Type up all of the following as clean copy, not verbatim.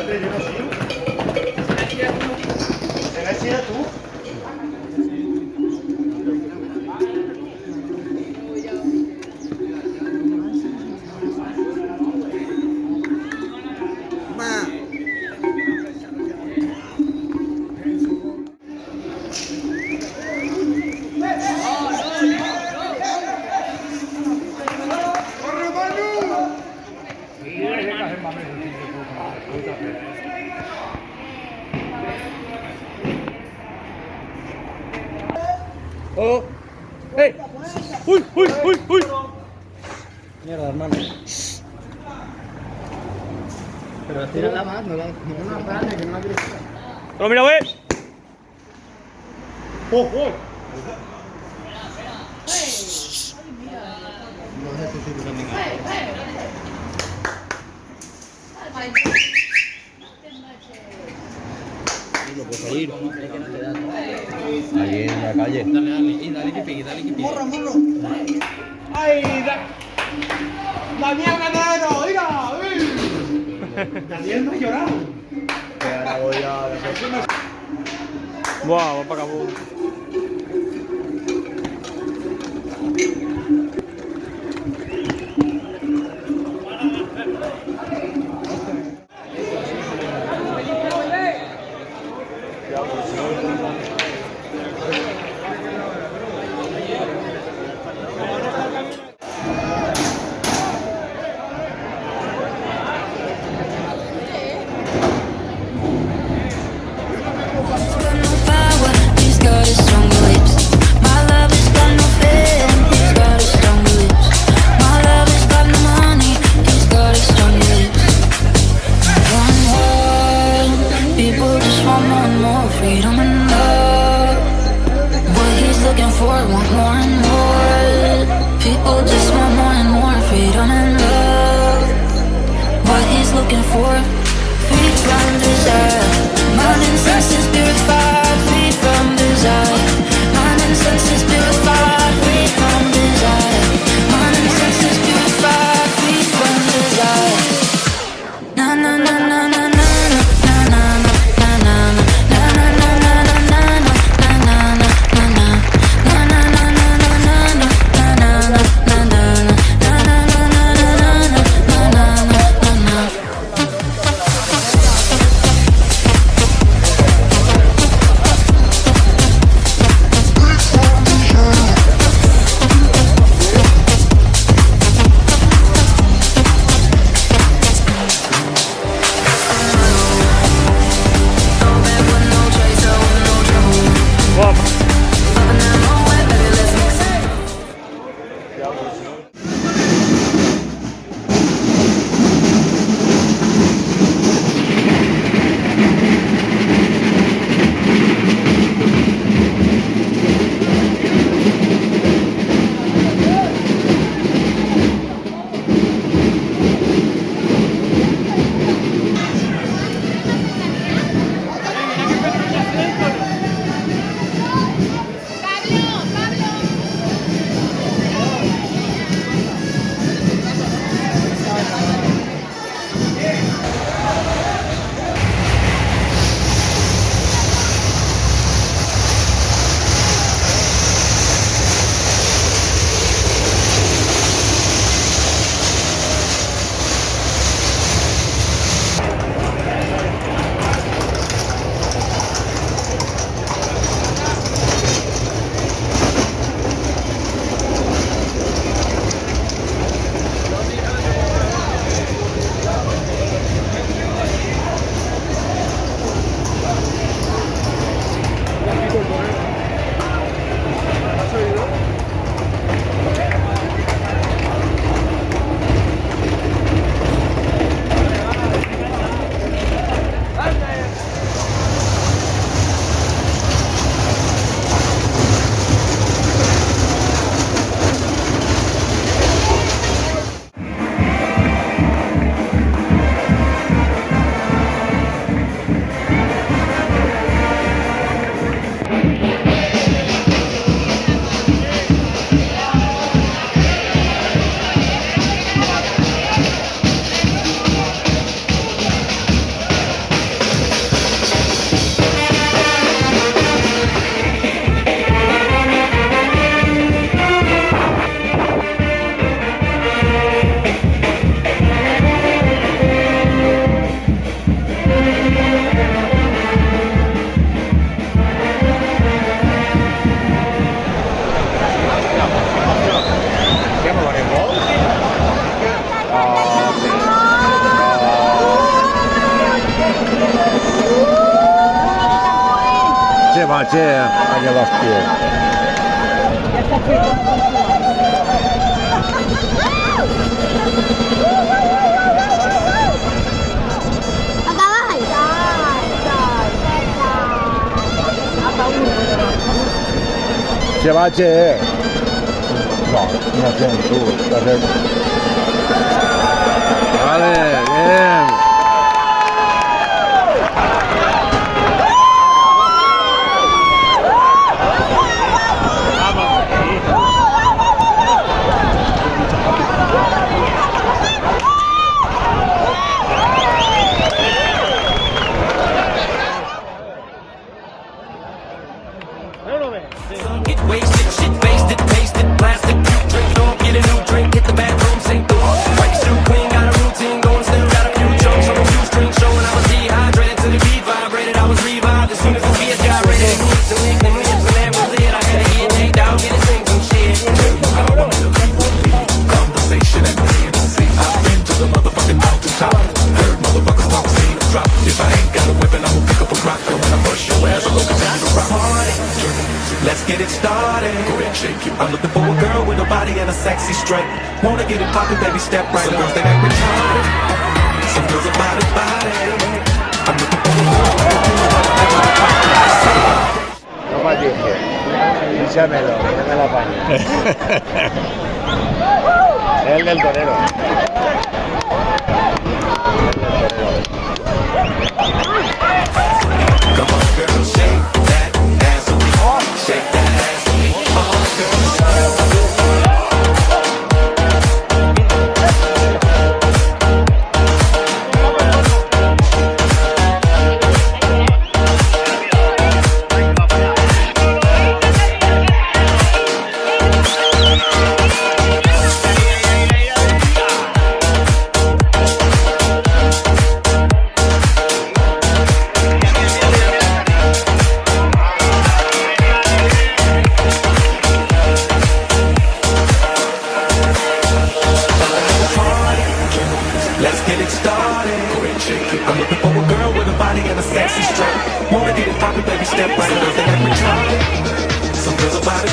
Padre, yo no sé. ¿Se la hacía tú? ¡Oh! ¡Ey! ¡Uy, uy, uy, uy! Mierda, hermano. Pero tírala más, no la. ¡Pero mira, güey! ¡Oh, oh! No sé si tú también. No puedo salir. Ahí en la calle. Dale que pegue, dale que pegue. ¡Morro, morro! ¡Ay! ¡Daniel Ganadero! ¡Mira! ¡Daniel no ha llorado! Ahora voy a. ¡Buah! Va para acá. che, a que l'hòstia. Se va, che. No, no sé, tú. Vale, bien. Get wasted, shit faced it, taste it, plastic, drink, don't get a new drink, hit the bathroom, sink through. Wipes too clean, got a routine going, still got a few chunks on the shoestring, showing I was dehydrated till the beat vibrated. I was revived as soon as the beat got ready. The knees, the weak, the lips, and that was it. I had to get take down, get it, sing some shit. Conversation and fantasy. I've been to the motherfucking mountaintop. Heard motherfuckers talk, seen them drop. If I ain't got a weapon, I'ma pick up a rock. And when I bust your ass, I'm gonna continue to rock. Let's get it started. Go ahead, shake it. I'm looking for a girl with a body and a sexy strut. Wanna get it poppin', baby, step right. Some girls they act retarded. Some girls are body. I'm looking for a girl with a No patience. Dísamelo, que me la apañe. El del torero. Come on, girl, shake that ass on me. Shake that ass on me. Let's get it started. Go ahead, shake it. I'm looking for a girl with a body and a sexy strut. Wanna get it poppin', baby, step right. Some girls they act retarded. Some girls are body.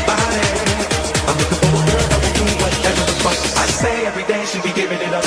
I'm looking for a girl that will do whatever the fuck I say. Every day she be giving it up.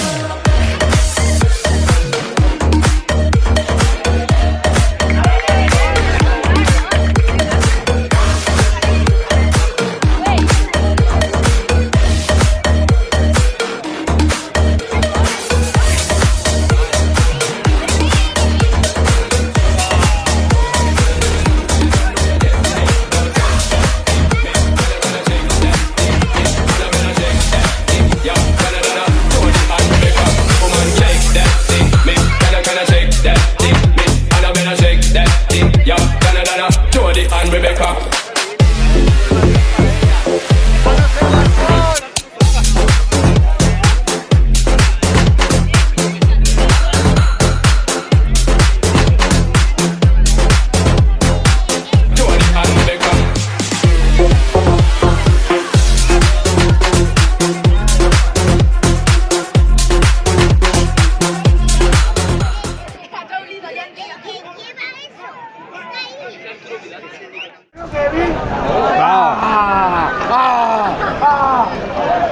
Jody and Rebecca.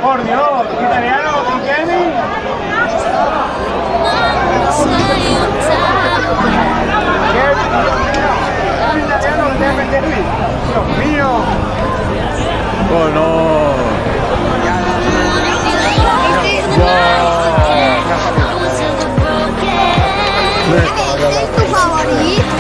Por Dios, italiano con Kevin. Dios mío. Oh no. ¿Es tu favorito?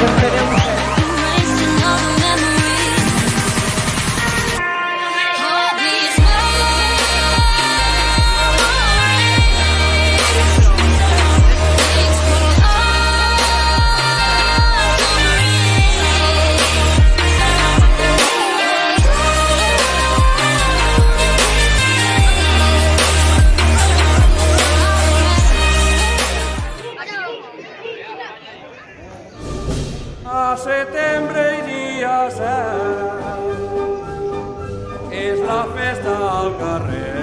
A setembre i dia 7 és la festa al carrer.